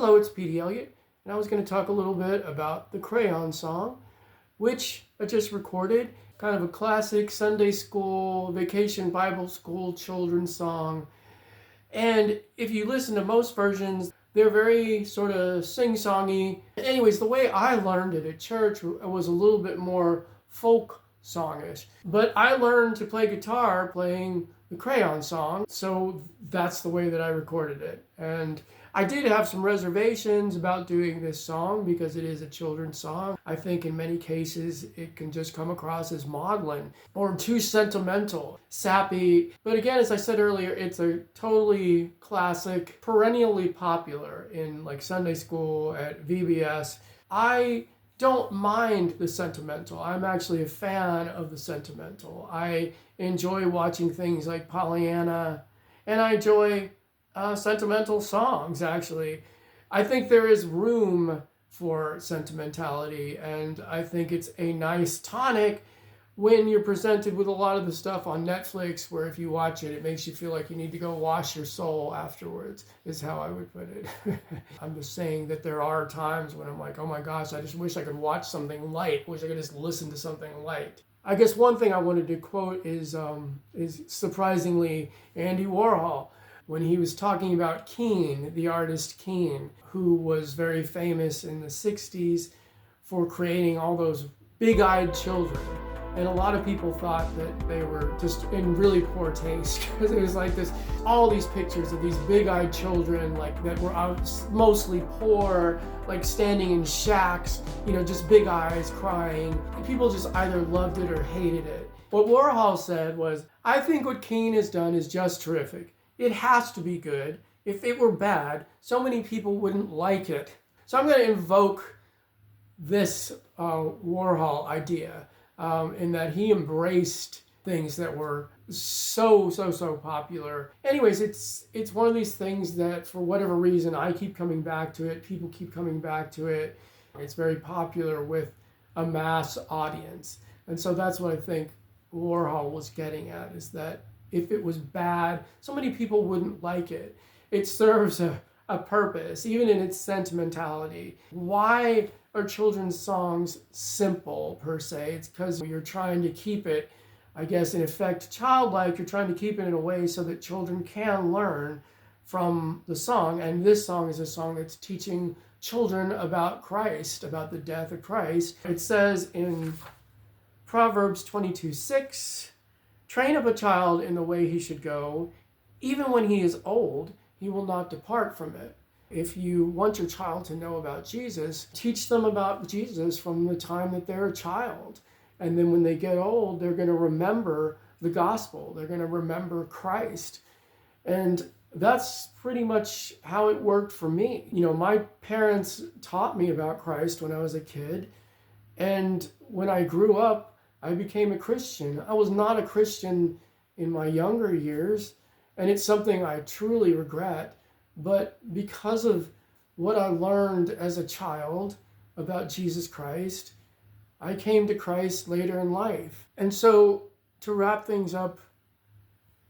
Hello, it's Pete Elliott, and I was going to talk a little bit about the Crayon Song, which I just recorded. Kind of a classic Sunday school, vacation Bible school children's song. And if you listen to most versions, they're very sort of sing-songy. Anyways, the way I learned it at church was a little bit more folk songish. But I learned to play guitar playing the Crayon Song, so that's the way that I recorded it. And I did have some reservations about doing this song because it is a children's song. I think in many cases it can just come across as maudlin or too sentimental, sappy. But again, as I said earlier, it's a totally classic, perennially popular in like Sunday school, at VBS. I don't mind the sentimental. I'm actually a fan of the sentimental. I enjoy watching things like Pollyanna, and I enjoy sentimental songs, actually. I think there is room for sentimentality, and I think it's a nice tonic when you're presented with a lot of the stuff on Netflix where if you watch it, it makes you feel like you need to go wash your soul afterwards, is how I would put it. I'm just saying that there are times when I'm like, oh my gosh, I just wish I could watch something light. I wish I could just listen to something light. I guess one thing I wanted to quote is surprisingly Andy Warhol, when he was talking about Keane, the artist Keane, who was very famous in the 60s for creating all those big-eyed children. And a lot of people thought that they were just in really poor taste because it was like this, all these pictures of these big-eyed children like that were mostly poor, like standing in shacks, just big eyes crying. And people just either loved it or hated it. What Warhol said was, I think what Keane has done is just terrific. It has to be good. If it were bad, so many people wouldn't like it. So I'm going to invoke this Warhol idea. In that he embraced things that were so popular. Anyways, it's one of these things that for whatever reason I keep coming back to it, people keep coming back to it. It's very popular with a mass audience. And so that's what I think Warhol was getting at, is that if it was bad, so many people wouldn't like it. It serves a purpose, even in its sentimentality. Why are children's songs simple, per se? It's because you're trying to keep it, I guess, in effect, childlike. You're trying to keep it in a way so that children can learn from the song. And this song is a song that's teaching children about Christ, about the death of Christ. It says in Proverbs 22:6, train up a child in the way he should go. Even when he is old, he will not depart from it. If you want your child to know about Jesus, teach them about Jesus from the time that they're a child. And then when they get old, they're going to remember the gospel. They're going to remember Christ. And that's pretty much how it worked for me. My parents taught me about Christ when I was a kid. And when I grew up, I became a Christian. I was not a Christian in my younger years, and it's something I truly regret. But because of what I learned as a child about Jesus Christ, I came to Christ later in life. And so to wrap things up,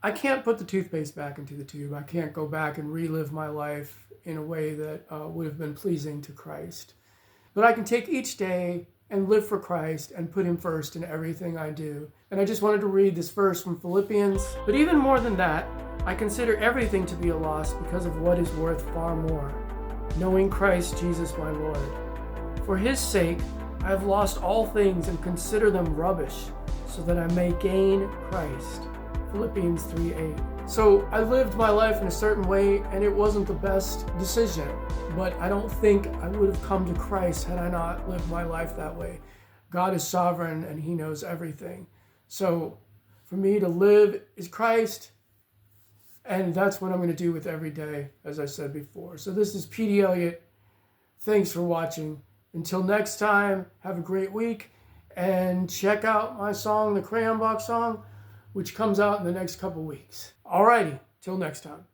I can't put the toothpaste back into the tube. I can't go back and relive my life in a way that would have been pleasing to Christ. But I can take each day and live for Christ and put him first in everything I do. And I just wanted to read this verse from Philippians. But even more than that, I consider everything to be a loss because of what is worth far more, knowing Christ Jesus my Lord. For his sake, I have lost all things and consider them rubbish, so that I may gain Christ. Philippians 3:8. So I lived my life in a certain way, and it wasn't the best decision, but I don't think I would have come to Christ had I not lived my life that way. God is sovereign, and he knows everything. So for me to live is Christ, and that's what I'm going to do with every day, as I said before. So this is Pete Elliott. Thanks for watching. Until next time, have a great week, and check out my song, the Crayon Box Song, which comes out in the next couple weeks. Alrighty, till next time.